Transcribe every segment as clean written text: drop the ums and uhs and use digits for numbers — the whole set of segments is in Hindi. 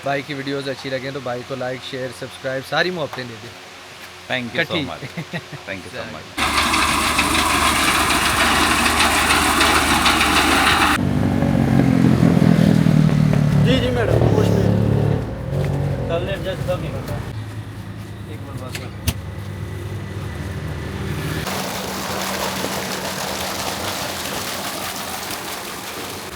भाई की वीडियोस अच्छी लगें तो भाई को लाइक शेयर सब्सक्राइब सारी मोहब्बतें दे दें। थैंक यू सो कटी much, thank you so much. जी जी मैडम नमस्ते। कल एडजस्ट कर नहीं करता एक बार बात कर।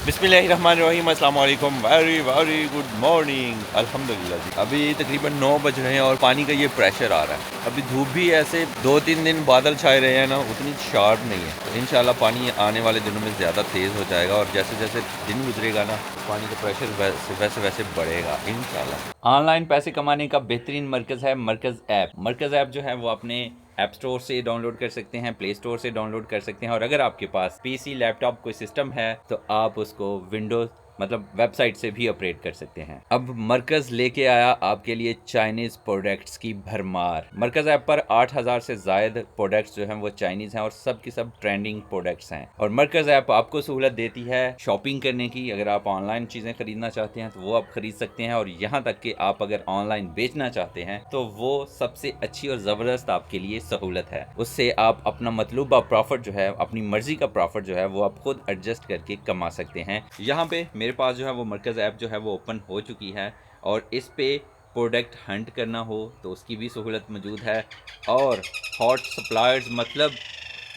बिस्मिल्लाहिर्रहमानिर्रहीम, अस्सलाम वालेकुम, वेरी वेरी गुड मॉर्निंग। अल्हम्दुलिल्लाह जी, अभी तकरीबन 9 बज रहे हैं और पानी का ये प्रेशर आ रहा है। अभी धूप भी ऐसे 2-3 दिन बादल छाए रहे हैं ना, उतनी शार्प नहीं है। तो इंशाल्लाह पानी आने वाले दिनों में ज़्यादा तेज़ हो जाएगा और जैसे जैसे दिन गुजरेगा ना, पानी का प्रेशर वैसे वैसे बढ़ेगा इंशाल्लाह। ऑनलाइन पैसे कमाने का बेहतरीन मरकज़ है मरकज़ ऐप। मरकज़ ऐप जो है वो अपने ऐप स्टोर से डाउनलोड कर सकते हैं, प्ले स्टोर से डाउनलोड कर सकते हैं और अगर आपके पास पीसी लैपटॉप कोई सिस्टम है तो आप उसको विंडोज मतलब वेबसाइट से भी ऑपरेट कर सकते हैं। अब मरकज लेके आया आपके लिए चाइनीज प्रोडक्ट्स की भरमार। मरकज ऐप पर 8000 से ज्यादा प्रोडक्ट्स जो हैं वो चाइनीज हैं और सब की सब ट्रेंडिंग प्रोडक्ट्स हैं। और मरकज ऐप आपको सहूलत देती है शॉपिंग करने की। अगर आप ऑनलाइन चीजें खरीदना चाहते हैं तो वो आप खरीद सकते हैं और यहाँ तक कि आप अगर ऑनलाइन बेचना चाहते हैं तो वो सबसे अच्छी और जबरदस्त आपके लिए सहूलत है। उससे आप अपना मतलूबा प्रॉफिट जो है, अपनी मर्जी का प्रॉफिट जो है वो आप खुद एडजस्ट करके कमा सकते हैं। यहाँ पे मेरे पास जो है वो मरकज़ ऐप जो है वो ओपन हो चुकी है और इस पे प्रोडक्ट हंट करना हो तो उसकी भी सहूलत मौजूद है। और हॉट सप्लायर्स मतलब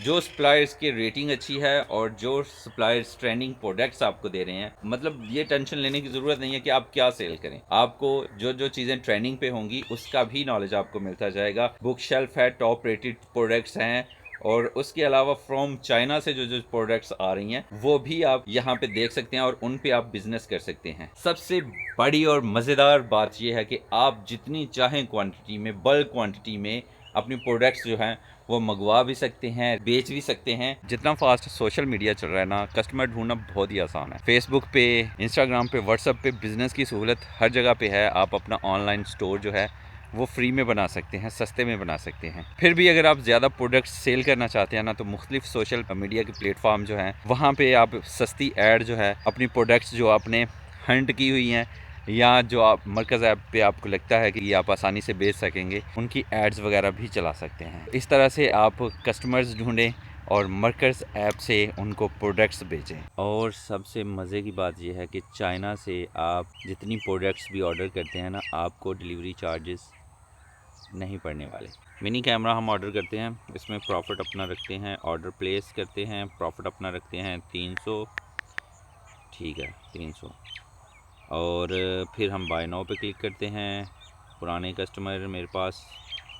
जो सप्लायर्स की रेटिंग अच्छी है और जो सप्लायर्स ट्रेंडिंग प्रोडक्ट्स आपको दे रहे हैं, मतलब ये टेंशन लेने की ज़रूरत नहीं है कि आप क्या सेल करें। आपको जो जो चीज़ें ट्रेंडिंग पे होंगी उसका भी नॉलेज आपको मिलता जाएगा। बुक शेल्फ है, टॉप रेटेड प्रोडक्ट्स हैं और उसके अलावा फ्रॉम चाइना से जो जो प्रोडक्ट्स आ रही हैं वो भी आप यहाँ पे देख सकते हैं और उन पे आप बिजनेस कर सकते हैं। सबसे बड़ी और मज़ेदार बात यह है कि आप जितनी चाहें क्वांटिटी में, बल्क क्वांटिटी में अपनी प्रोडक्ट्स जो हैं वो मंगवा भी सकते हैं, बेच भी सकते हैं। जितना फास्ट सोशल मीडिया चल रहा है ना, कस्टमर ढूंढना बहुत ही आसान है। फेसबुक पे, इंस्टाग्राम पे, व्हाट्सएप पे बिजनेस की सहूलत हर जगह पे है। आप अपना ऑनलाइन स्टोर जो है वो फ्री में बना सकते हैं, सस्ते में बना सकते हैं। फिर भी अगर आप ज़्यादा प्रोडक्ट्स सेल करना चाहते हैं ना तो मुख्तलिफ सोशल मीडिया के प्लेटफॉर्म जो हैं वहाँ पे आप सस्ती ऐड जो है अपनी प्रोडक्ट्स जो आपने हंट की हुई हैं या जो आप मरकज़ ऐप पे आपको लगता है कि ये आप आसानी से बेच सकेंगे, उनकी एड्स वगैरह भी चला सकते हैं। इस तरह से आप कस्टमर्स ढूंढें और मरकज़ ऐप से उनको प्रोडक्ट्स बेचें। और सबसे मज़े की बात यह है कि चाइना से आप जितनी प्रोडक्ट्स भी ऑर्डर करते हैं ना, आपको डिलीवरी चार्जेस नहीं पड़ने वाले। मिनी कैमरा हम ऑर्डर करते हैं, इसमें प्रॉफिट अपना रखते हैं, ऑर्डर प्लेस करते हैं, प्रॉफिट अपना रखते हैं 300, ठीक है 300। और फिर हम बाय नाउ पे क्लिक करते हैं। पुराने कस्टमर मेरे पास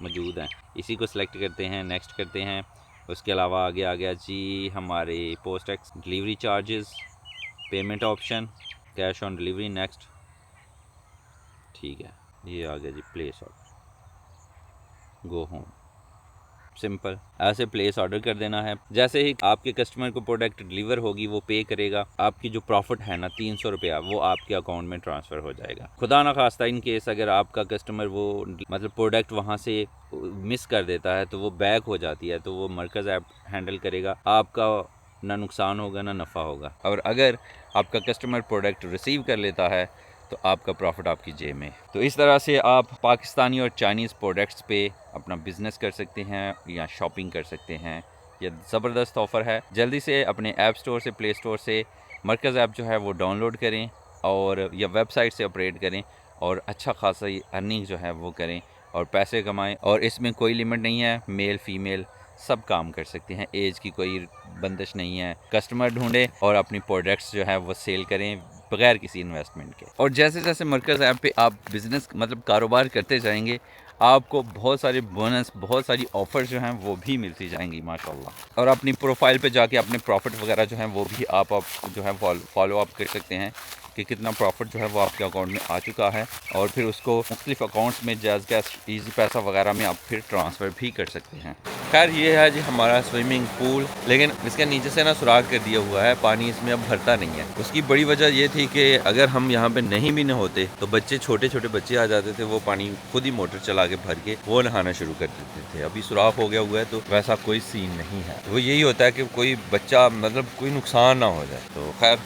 मौजूद हैं, इसी को सिलेक्ट करते हैं, नेक्स्ट करते हैं। उसके अलावा आगे आ गया जी हमारे post tax, delivery charges, payment option, cash on delivery, next, ठीक है। ये आ गया जी place order, go home, simple. ऐसे प्लेस ऑर्डर कर देना है। जैसे ही आपके कस्टमर को प्रोडक्ट डिलीवर होगी वो पे करेगा, आपकी जो प्रॉफिट है ना 300 रुपया वो आपके अकाउंट में ट्रांसफ़र हो जाएगा। खुदा ना खास्ता इन केस अगर आपका कस्टमर वो मतलब प्रोडक्ट वहाँ से मिस कर देता है तो वो बैक हो जाती है, तो वो मरकज़ ऐप हैंडल करेगा, आपका ना नुकसान होगा ना नफ़ा होगा। और अगर आपका कस्टमर प्रोडक्ट रिसीव कर लेता है तो आपका प्रॉफिट आपकी जेब में। तो इस तरह से आप पाकिस्तानी और चाइनीज़ प्रोडक्ट्स पे अपना बिज़नेस कर सकते हैं या शॉपिंग कर सकते हैं। यह ज़बरदस्त ऑफ़र है। जल्दी से अपने ऐप स्टोर से, प्ले स्टोर से मरकज़ ऐप जो है वो डाउनलोड करें और या वेबसाइट से ऑपरेट करें और अच्छा खासा अर्निंग जो है वो करें और पैसे कमाएं। और इसमें कोई लिमिट नहीं है, मेल फीमेल सब काम कर सकते हैं, एज की कोई बंदिश नहीं है। कस्टमर ढूंढें और अपनी प्रोडक्ट्स जो है वो सेल करें बगैर किसी इन्वेस्टमेंट के। और जैसे जैसे मरकज़ ऐप पे आप बिज़नेस मतलब कारोबार करते जाएंगे आपको बहुत सारे बोनस, बहुत सारी ऑफ़र्स जो हैं वो भी मिलती जाएंगी माशाल्लाह। और अपनी प्रोफाइल पे जाके अपने प्रॉफिट वगैरह जो हैं वो भी आप जो है फॉलो अप कर सकते हैं कि कितना प्रॉफिट जो है वो आपके अकाउंट में आ चुका है और फिर उसको मुख्तलिफ अकाउंट्स में जैज़ कैश, ईजी पैसा वगैरह में आप फिर ट्रांसफ़र भी कर सकते हैं। खैर ये है जी हमारा स्विमिंग पूल, लेकिन इसके नीचे से ना सुराख कर दिया हुआ है, पानी इसमें अब भरता नहीं है। उसकी बड़ी वजह ये थी कि अगर हम यहाँ पे नहीं भी न होते तो बच्चे, छोटे छोटे बच्चे आ जाते थे, वो पानी खुद ही मोटर चला के भर के वो नहाना शुरू कर देते थे। अभी सुराख हो गया हुआ है तो वैसा कोई सीन नहीं है। वो यही होता है कि कोई बच्चा मतलब कोई नुकसान ना हो जाए। तो खैर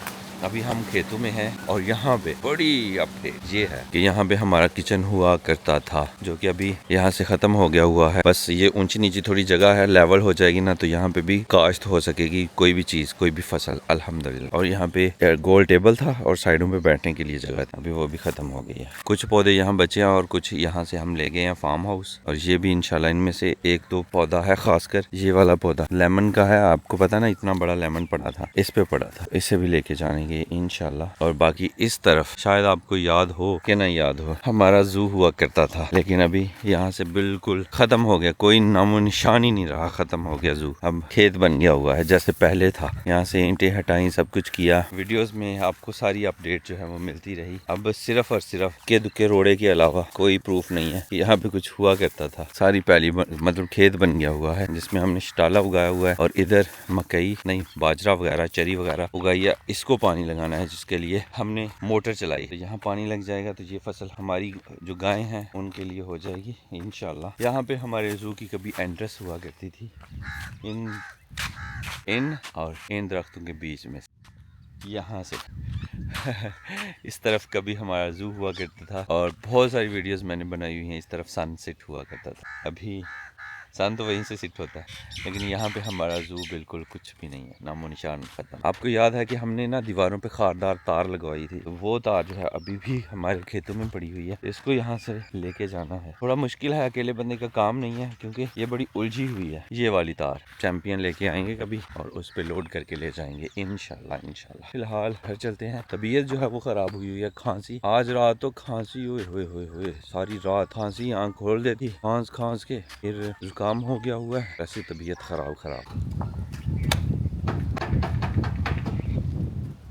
अभी हम खेतों में हैं और यहाँ पे बड़ी अपडेट ये है कि यहाँ पे हमारा किचन हुआ करता था, जो कि अभी यहाँ से ख़त्म हो गया हुआ है। बस ये ऊंची नीची थोड़ी जगह है, लेवल हो जाएगी ना तो यहाँ पे भी काश्त हो सकेगी, कोई भी चीज़, कोई भी फसल, अल्हम्दुलिल्लाह। और यहाँ पे गोल टेबल था और साइडों पे बैठने के लिए जगह था, अभी वो भी ख़त्म हो गई है। कुछ पौधे यहाँ बचे हैं और कुछ यहाँ से हम ले गए हैं फार्म हाउस, और ये भी इंशाल्लाह इनमें से एक दो पौधा है, खासकर ये वाला पौधा लेमन का है। आपको पता ना, इतना बड़ा लेमन पड़ा था, इस पे पड़ा था, इसे भी लेके जाएंगे इंशाल्लाह। और बाकी इस तरफ शायद आपको याद हो कि ना याद हो, हमारा जू हुआ करता था, लेकिन अभी यहाँ से बिल्कुल खत्म हो गया, कोई नामो निशान ही नहीं रहा, खत्म हो गया जू। अब खेत बन गया हुआ है जैसे पहले था। यहाँ से ईंटें हटाई, सब कुछ किया। वीडियोस में आपको सारी अपडेट जो है वो मिलती रही। अब सिर्फ और सिर्फ के दुके रोड़े के अलावा कोई प्रूफ नहीं है कि यहाँ पे कुछ हुआ करता था। सारी पहली मतलब खेत बन गया हुआ है जिसमें हमने शटाला उगाया हुआ है, और इधर मकई नहीं, बाजरा वगैरह, चरी वगैरह उगाई है। इसको पानी लगाना है जिसके लिए हमने मोटर चलाई। तो यहाँ पानी लग जाएगा तो ये फसल हमारी जो गायें हैं उनके लिए हो जाएगी इंशाल्लाह। यहाँ पे हमारे जू की कभी एंट्रेंस हुआ करती थी इन और इन दरख्तों के बीच में, यहाँ से इस तरफ कभी हमारा जू हुआ करता था, और बहुत सारी वीडियोस मैंने बनाई हुई हैं। इस तरफ सनसेट हुआ करता था, अभी सन तो वहीं से सिट होता है, लेकिन यहाँ पे हमारा जू बिल्कुल कुछ भी नहीं है, नामो निशान खत्म। आपको याद है कि हमने ना दीवारों पे खारदार तार लगवाई थी, तो वो तार जो है अभी भी हमारे खेतों में पड़ी हुई है। इसको यहाँ से लेके जाना है, थोड़ा मुश्किल है, अकेले बंदे का काम नहीं है क्योंकि ये बड़ी उलझी हुई है। ये वाली तार चैंपियन लेके आएंगे कभी और उस पर लोड करके ले जाएंगे इंशाल्लाह इंशाल्लाह। फिलहाल घर चलते हैं। तबीयत जो है वो खराब हुई हुई है, खांसी, आज रात तो खांसी हुए सारी रात खांसी, आँख खोल देती खांस के, फिर काम हो गया हुआ है, ऐसी तबीयत खराब।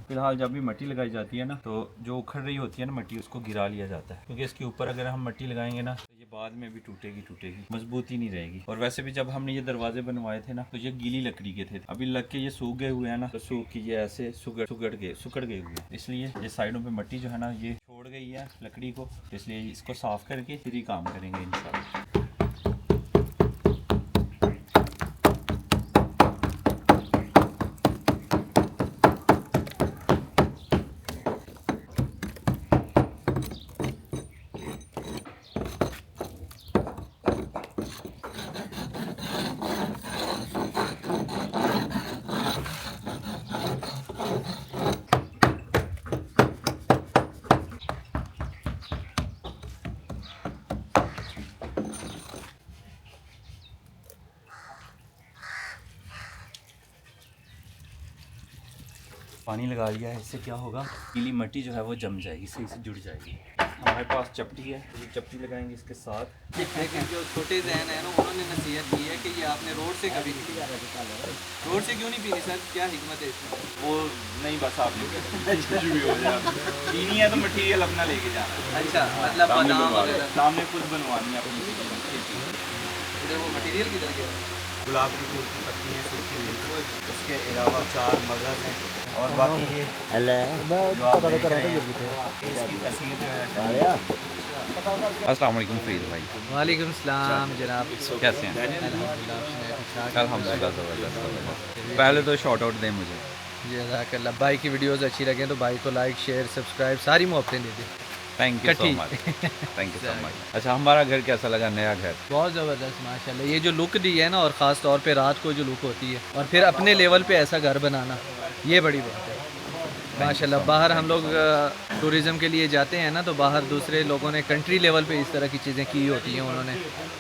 फिलहाल जब भी मिट्टी लगाई जाती है ना, तो जो उखड़ रही होती है ना मिट्टी, उसको गिरा लिया जाता है, क्योंकि इसके ऊपर अगर हम मिट्टी लगाएंगे ना तो ये बाद में भी टूटेगी, मजबूती नहीं रहेगी। और वैसे भी जब हमने ये दरवाजे बनवाए थे ना, तो ये गीली लकड़ी के थे, अभी लग के ये सूख गए हुए हैं ना, तो सूख के ये ऐसे सुकड़ गए हुए हैं। इसलिए ये साइडों पे मिट्टी जो है ना ये छोड़ गई है लकड़ी को, इसलिए इसको साफ करके फिर ही काम करेंगे इंशाल्लाह। पानी लगा लिया है, इससे क्या होगा, गीली मिट्टी जो है वो जम जाएगी, सही से जुड़ जाएगी। हमारे पास चपटी है, तो ये चपटी लगाएंगे इसके साथ। लेकिन जो छोटे जहन है ना, उन्होंने नसीहत की है कि ये आपने रोड से कभी नहीं पिया। रोड से क्यों नहीं पीनी सर, क्या हिकमत है इसमें? वो नहीं, बस आप कुछ भी हो जाए, पीनी है तो मटेरियल अपना लेके जाना है। अच्छा, मतलब बादाम वगैरह सामने खुद बनवानी है अपनी। इधर वो मटेरियल किधर गया? गुलाब की फूल की पत्ती है सूखी हुई, उसके अलावा 4 मगज हैं, और बाकी ये अस्सलाम वालेकुम फरीद भाई। वालेकुम सलाम जनाब, कैसे हैं? अल्हम्दुलिल्लाह ज़बरदस्त। पहले तो शॉर्ट आउट दें मुझे। जज़ाकल्लाह। भाई की वीडियोस अच्छी लगे तो भाई को लाइक शेयर सब्सक्राइब सारी मोहब्बतें दे दें। Thank you so much, thank you so much. अच्छा, हमारा घर कैसा लगा, नया घर? बहुत ज़बरदस्त माशाल्लाह। ये जो लुक दी है ना, और ख़ास तौर पे रात को जो लुक होती है, और फिर अपने लेवल पे ऐसा घर बनाना, ये बड़ी बात है माशाल्लाह। बाहर हम लोग टूरिज़म के लिए जाते हैं ना, तो बाहर दूसरे लोगों ने कंट्री लेवल पे इस तरह की चीज़ें की होती हैं उन्होंने,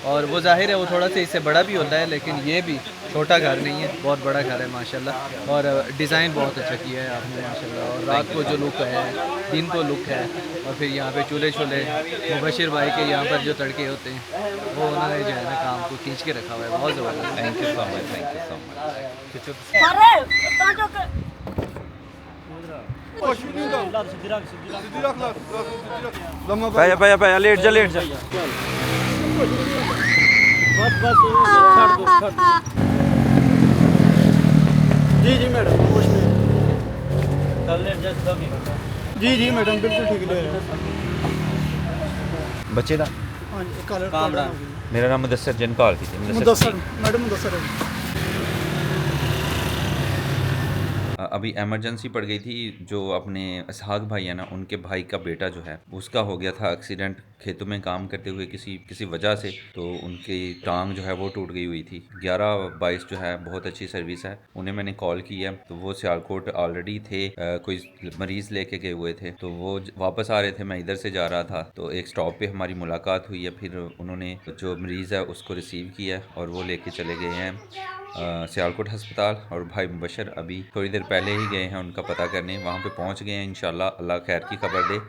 और वो जाहिर है वो थोड़ा सा इससे बड़ा भी होता है, लेकिन ये भी छोटा घर नहीं है, बहुत बड़ा घर है माशाल्लाह। और डिज़ाइन बहुत अच्छा किया है आपने माशाल्लाह। और रात को जो लुक है, दिन को लुक है, और फिर यहाँ पे चूल्हे मुबशिर भाई के यहाँ पर जो तड़के होते हैं, वो उन्होंने जो है ना काम को खींच के रखा हुआ है, बहुत ज़बरदस्त। Thank you so much, thank you so much. पाया लेट जा जी मैडम, जी मैडम, बिल्कुल ठीक ले बच्चे का कामरान। मेरा नाम मुदस्सर जनकाल थी। मैडम मुदस्सर। अभी एमरजेंसी पड़ गई थी। जो अपने इसहाक भाई है ना, उनके भाई का बेटा जो है उसका हो गया था एक्सीडेंट खेतों में काम करते हुए किसी वजह से। तो उनकी टांग जो है वो टूट गई हुई थी। 11-22 जो है बहुत अच्छी सर्विस है, उन्हें मैंने कॉल की है। तो वो सियालकोट ऑलरेडी थे, कोई मरीज़ लेके गए हुए थे। तो वो वापस आ रहे थे, मैं इधर से जा रहा था। तो एक स्टॉप पे हमारी मुलाकात हुई है। फिर उन्होंने जो मरीज़ है उसको रिसीव किया और वो लेके चले गए हैं सियालकोट हस्पताल। और भाई मुबशर अभी थोड़ी देर पहले ही गए हैं उनका पता करने, वहाँ पे पहुँच गए हैं। इंशाल्लाह अल्लाह खैर की खबर दे।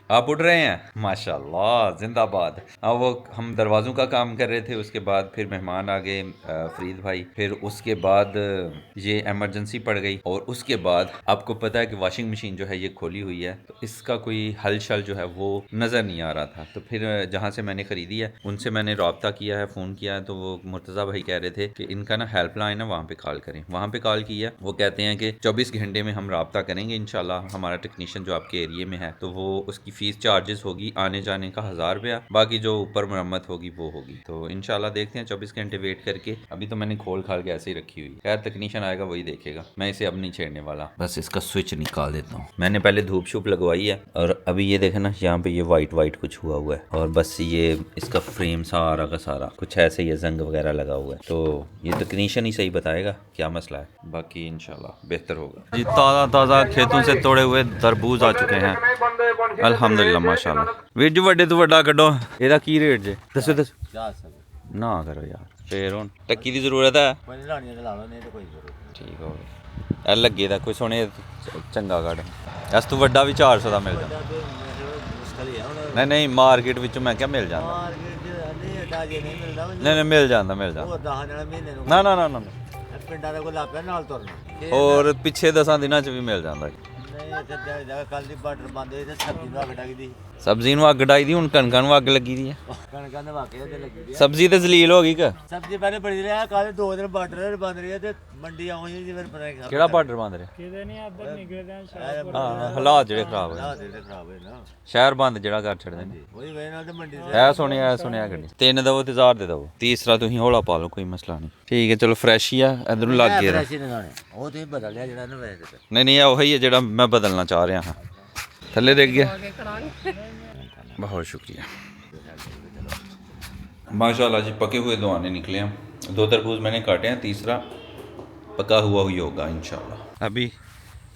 आप उठ रहे हैं माशाल्लाह, जिंदाबाद। अब वो हम दरवाज़ों का काम कर रहे थे, उसके बाद फिर मेहमान आ गए फरीद भाई। फिर उसके बाद ये इमरजेंसी पड़ गई। और उसके बाद आपको पता है कि वॉशिंग मशीन जो है ये खोली हुई है, तो इसका कोई हल शल जो है वो नज़र नहीं आ रहा था। तो फिर जहाँ से मैंने ख़रीदी है उनसे मैंने रब्ता किया है, फ़ोन किया है। तो वो मुर्तज़ा भाई कह रहे थे कि इनका ना हेल्पलाइन है, वहाँ पे कॉल करें। वहाँ पे कॉल किया, वो कहते हैं कि 24 घंटे में हम रब्ता करेंगे इंशाल्लाह। हमारा टेक्नीशियन जो आपके एरिए में है, तो वो उसकी फ़ीस चार्जेस होगी आने जाने का 1000 रुपया, बाकी जो ऊपर मरम्मत होगी वो होगी। तो इंशाल्लाह देखते हैं 24 घंटे वेट करके। अभी तो मैंने खोल खाल के ऐसे ही रखी हुई। खैर टेक्नीशियन आएगा वही देखेगा, मैं इसे अब नहीं छेड़ने वाला। बस इसका स्विच निकाल देता हूँ। मैंने पहले धूप शूप लगवाई है और अभी ये देखे ना, यहाँ पे ये वाइट कुछ हुआ हुआ है। और बस ये इसका फ्रेम सारा का सारा कुछ ऐसे ही जंग वगैरह लगा हुआ है। तो ये टेक्नीशियन ही सही बताएगा क्या मसला है, बाकी इंशाल्लाह बेहतर होगा। जी ताज़ा खेतों से तोड़े हुए तरबूज आ चुके हैं अल्हम्दुलिल्लाह माशाल्लाह। वीर जी वड्डे तो वड्डा कड्डो, ਇਹਦਾ ਕੀ ਰੇਟ ਜੇ ਦੱਸੋ ना करो यार, फिर ਹੁਣ टक्की ਦੀ ਜ਼ਰੂਰਤ है ठीक हो गया। ਇਹ ਲੱਗੇ ਦਾ ਕੋਈ ਸੋਹਣੇ ਚੰਗਾ ਕੱਢ, ਇਸ ਤੋਂ ਵੱਡਾ ਵੀ 400 ਦਾ ਮਿਲ ਜਾਂਦਾ। ਨਹੀਂ ਮਾਰਕੀਟ ਵਿੱਚੋਂ ਮੈਂ ਕਿਹਾ ਮਿਲ ਜਾਂਦਾ। ਨਹੀਂ ਮਿਲ ਜਾਂਦਾ ਨਾ ਪਿੰਡਾਂ ਦੇ ਕੋਲ ਆਪੇ ਨਾਲ ਤੁਰਨਾ। ਔਰ ਪਿੱਛੇ 10 ਦਿਨਾਂ ਚ ਵੀ ਮਿਲ ਜਾਂਦਾ। ਕੱਲ ਦੀ ਬਾਰਡਰ ਬੰਦ ਹੋਈ ਤੇ ਸਬਜ਼ੀ ਨੂੰ ਅੱਗ ਡਾਈਦੀ, ਸਬਜ਼ੀ ਨੂੰ ਅੱਗ ਡਾਈਦੀ। ਹੁਣ ਕਣਕਾਂ ਨੂੰ ਅੱਗ ਲੱਗੀ ਦੀ ਹੈ, ਕਣਕਾਂ ਦੇ ਵਾਕੇ ਤੇ ਲੱਗੀ ਦੀ। ਸਬਜ਼ੀ ਤੇ ਜ਼ਲੀਲ ਹੋ ਗਈ ਕਿ ਸਬਜ਼ੀ ਪਹਿਲੇ ਬੜੀ ਰਿਹਾ। ਕੱਲ 2 ਦਿਨ ਬਾਰਡਰ ਬੰਦ ਰਿਹਾ ਤੇ ਮੰਡੀ ਆਉਣੀ ਜੀ। ਫਿਰ ਪਤਾ ਕਿਹੜਾ ਬਾਰਡਰ ਬੰਦ ਰਿਹਾ, ਕਿਤੇ ਨਹੀਂ ਇੱਧਰ ਨਿਕਲਦੇ ਹਾਂ। ਹਾਲਾਤ ਜਿਹੜੇ ਖਰਾਬ ਹੋਏ ਨਾ, ਸ਼ਹਿਰ ਬੰਦ ਜਿਹੜਾ ਕਰ ਛੱਡਦੇ ਨੇ ਉਹਦੀ ਵਜ੍ਹਾ ਨਾਲ ਤੇ ਮੰਡੀ ਐ ਸੁਣਿਆ ਗੱਡੀ 3 ਦਵੋ ਤੇ 1000 ਦੇ ਦਵੋ। ਤੀਸਰਾ ਤੁਸੀਂ ਹੌਲਾ ਪਾ ਲਓ, ਕੋਈ ਮਸਲਾ ਨਹੀਂ। ਠੀਕ ਹੈ ਚਲੋ ਫਰੈਸ਼ ਹੀ ਆ। ਇਧਰੋਂ ਲੱਗ ਗਿਆ ਉਹ ਤੁਸੀਂ ਬਦਲ ਲਿਆ ਜਿਹੜਾ ਨਾ ਵੈਸੇ। ਨਹੀਂ ਉਹੀ ਹੈ ਜਿਹੜਾ ਮੈਂ ਬਦਲਣਾ ਚਾਹ ਰਿਹਾ ਹਾਂ। थले देख गया, बहुत शुक्रिया माशाल्लाह जी। पके हुए 2 आने निकले हैं। 2 तरबूज मैंने काटे हैं, तीसरा पका हुआ ही होगा इंशाल्लाह। अभी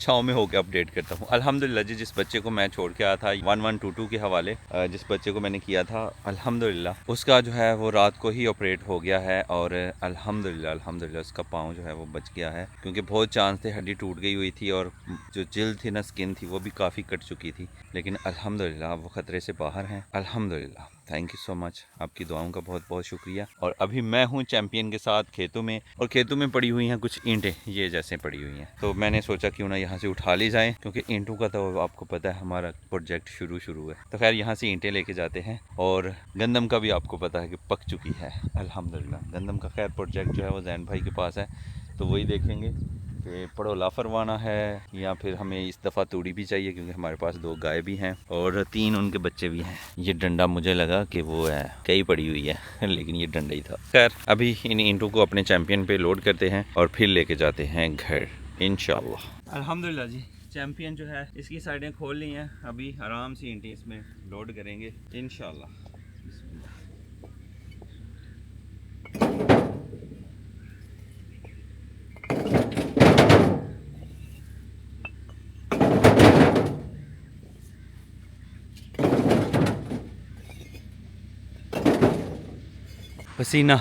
छाँव में होकर अपडेट करता हूँ। अल्हम्दुलिल्लाह जी, जिस बच्चे को मैं छोड़ के आया था 1122 के हवाले, जिस बच्चे को मैंने किया था अल्हम्दुलिल्लाह उसका जो है वो रात को ही ऑपरेट हो गया है। और अल्हम्दुलिल्लाह उसका पाँव जो है वो बच गया है, क्योंकि बहुत चांस थे हड्डी टूट गई हुई थी और जो जिल्द थी ना, स्किन थी, वो भी काफ़ी कट चुकी थी। लेकिन अल्हम्दुलिल्लाह वो ख़तरे से बाहर हैं अल्हम्दुलिल्लाह। थैंक यू सो मच, आपकी दुआओं का बहुत बहुत शुक्रिया। और अभी मैं हूँ चैम्पियन के साथ खेतों में, और खेतों में पड़ी हुई हैं कुछ ईंटें ये जैसे पड़ी हुई हैं। तो मैंने सोचा क्यों ना यहाँ से उठा ली जाएं, क्योंकि ईंटों का तो आपको पता है हमारा प्रोजेक्ट शुरू है। तो खैर यहाँ से ईंटें लेके जाते हैं। और गंदम का भी आपको पता है कि पक चुकी है अल्हम्दुलिल्लाह। गंदम का खैर प्रोजेक्ट जो है वो जैन भाई के पास है, तो वही देखेंगे कि पड़ोला फरवाना है या फिर हमें इस दफ़ा तूड़ी भी चाहिए, क्योंकि हमारे पास 2 गाय भी हैं और 3 उनके बच्चे भी हैं। ये डंडा मुझे लगा कि वो है कई पड़ी हुई है, लेकिन ये डंडा ही था। खैर अभी इन ईंटों को अपने चैम्पियन पे लोड करते हैं और फिर लेके जाते हैं घर इंशाल्लाह। अल्हम्दुलिल्लाह जी, चैम्पियन जो है इसकी साइडें खोल ली हैं। अभी आराम से ईंटें इसमें लोड करेंगे इंशाल्लाह। पसीना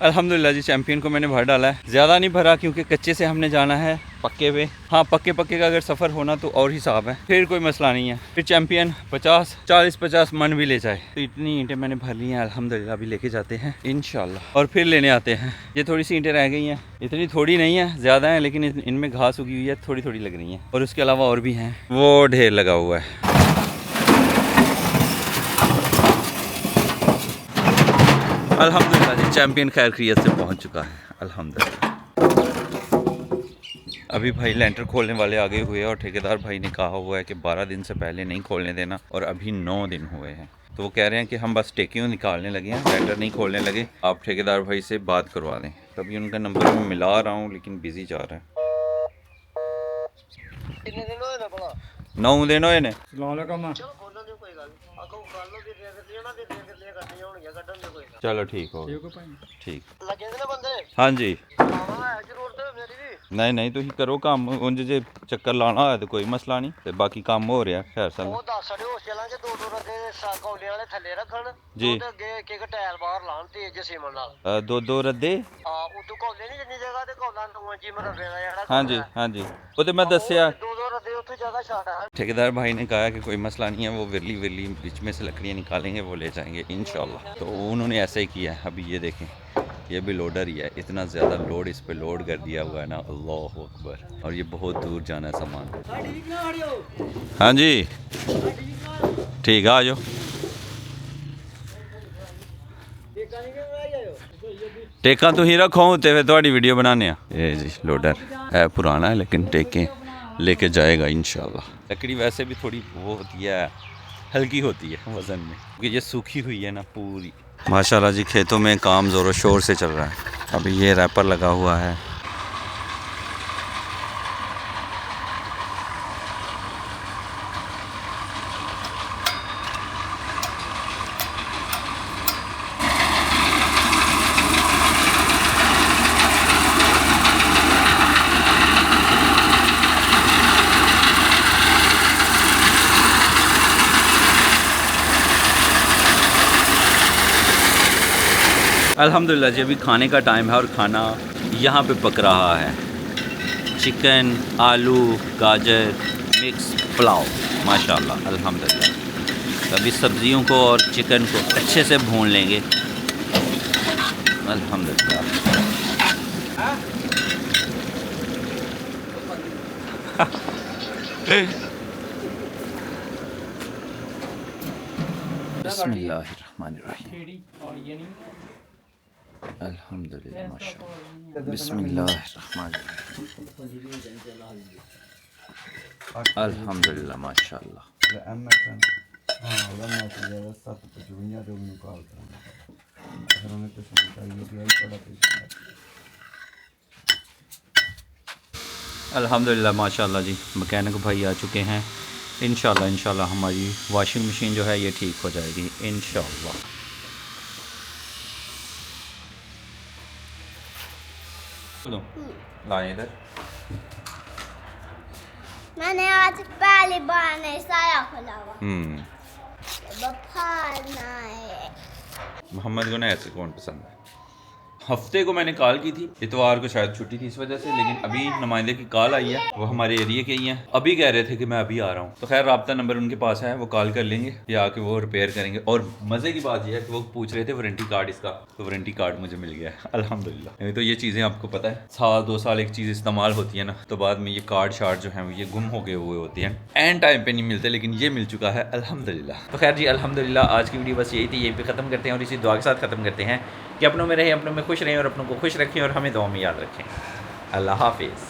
अल्हम्दुलिल्लाह जी। चैम्पियन को मैंने भर डाला है, ज़्यादा नहीं भरा क्योंकि कच्चे से हमने जाना है पक्के पे। हाँ पक्के का अगर सफ़र होना तो और हिसाब है, फिर कोई मसला नहीं है। फिर चैम्पियन 40-50 मन भी ले जाए। तो इतनी ईंटें मैंने भर ली हैं अल्हम्दुलिल्लाह। अभी लेके जाते हैं इंशाल्लाह और फिर लेने आते हैं। ये थोड़ी सी ईंटें रह गई हैं, इतनी थोड़ी नहीं है, ज़्यादा है, लेकिन इनमें घास उगी हुई है, थोड़ी लग रही हैं। और उसके अलावा और भी हैं, वो ढेर लगा हुआ है। अल्हम्दुलिल्लाह जी, चैम्पियन खैर खैरियत से पहुंच चुका है अल्हम्दुलिल्लाह। अभी भाई लेंटर खोलने वाले आगे हुए हैं और ठेकेदार भाई ने कहा हुआ है कि 12 दिन से पहले नहीं खोलने देना, और अभी 9 दिन हुए हैं। तो वो कह रहे हैं कि हम बस टेकियों निकालने लगे हैं, लेंटर नहीं खोलने लगे, आप ठेकेदार भाई से बात करवा दें। तभी उनका नंबर मैं मिला रहा हूँ लेकिन बिज़ी जा रहा है। 9 दिन होए ने चलो ठीक हो ठीक हाँ जी नहीं तुम करो काम उंज जे चक्कर लाना होए तो कोई मसला नहीं ते बाकी काम हो रहा खैर सल जी दो रद्दे हाँ जी वो तो मैं दसिया ठेकेदार भाई ने कहा कि कोई मसला नहीं है वो विरली बीच में से लकड़ियाँ निकालेंगे वो ले जाएंगे इंशाल्लाह। तो उन्होंने ऐसा ही किया है। अभी ये देखें ये भी लोडर ही है इतना ज़्यादा लोड इस पे लोड कर दिया हुआ है ना अल्लाह अकबर और ये बहुत दूर जाना है सामान। हाँ जी ठीक है आ जाओ टेका तो ही रखो तो फिर थोड़ी वीडियो बनाने ये जी लोडर है पुराना है लेकिन टेकें लेके जाएगा इंशाल्लाह। लकड़ी वैसे भी थोड़ी वो होती है हल्की होती है वज़न में क्योंकि ये सूखी हुई है ना पूरी। माशाल्लाह जी खेतों में काम ज़ोरों शोर से चल रहा है। अभी ये रैपर लगा हुआ है अल्हम्दुलिल्लाह जी अभी खाने का टाइम है और खाना यहाँ पे पक रहा है। चिकन आलू गाजर मिक्स पुलाव माशाल्लाह अल्हम्दुलिल्लाह। अभी सब्जियों को और चिकन को अच्छे से भून लेंगे अल्हम्दुलिल्लाह। बिस्मिल्लाहिर्रहमानिर्रहीम अल्हम्दुलिल्लाह माशाअल्लाह बिस्मिल्लाहिर्रहमानिर्रहीम अल्हम्दुलिल्लाह माशाअल्लाह। अल्हम्दुलिल्लाह माशाअल्लाह जी मैकेनिक भाई आ चुके हैं। इंशाल्लाह हमारी वॉशिंग मशीन जो है ये ठीक हो जाएगी इंशाल्लाह। लाएं इधर मैंने आज पहली बार नहीं सारा खोला हुआ मोहम्मद को ना ऐसे कौन पसंद है। हफ्ते को मैंने कॉल की थी इतवार को शायद छुट्टी थी इस वजह से लेकिन अभी नुमाइंदे की कॉल आई है वो हमारे एरिया के ही हैं। अभी कह रहे थे कि मैं अभी आ रहा हूँ तो खैर राब्ता नंबर उनके पास है वो कॉल कर लेंगे या आके वो रिपेयर करेंगे। और मज़े की बात यह है कि वो पूछ रहे थे वारंटी कार्ड इसका तो वारंटी कार्ड मुझे मिल गया है अल्हम्दुलिल्लाह। नहीं तो ये चीज़ें आपको पता है साल 2 साल एक चीज़ इस्तेमाल होती है ना तो बाद में ये कार्ड शार्ड जो है ये गुम हो गए हुए होते हैं एंड टाइम पे नहीं मिलते लेकिन ये मिल चुका है अल्हम्दुलिल्लाह। तो खैर जी अल्हम्दुलिल्लाह आज की वीडियो बस यही थी यहीं पे ख़त्म करते हैं और इसी दुआ के साथ ख़त्म करते हैं कि अपनों में रहें अपनों में खुश रहें और अपनों को खुश रखें और हमें दुआ में याद रखें। अल्लाह हाफिज़।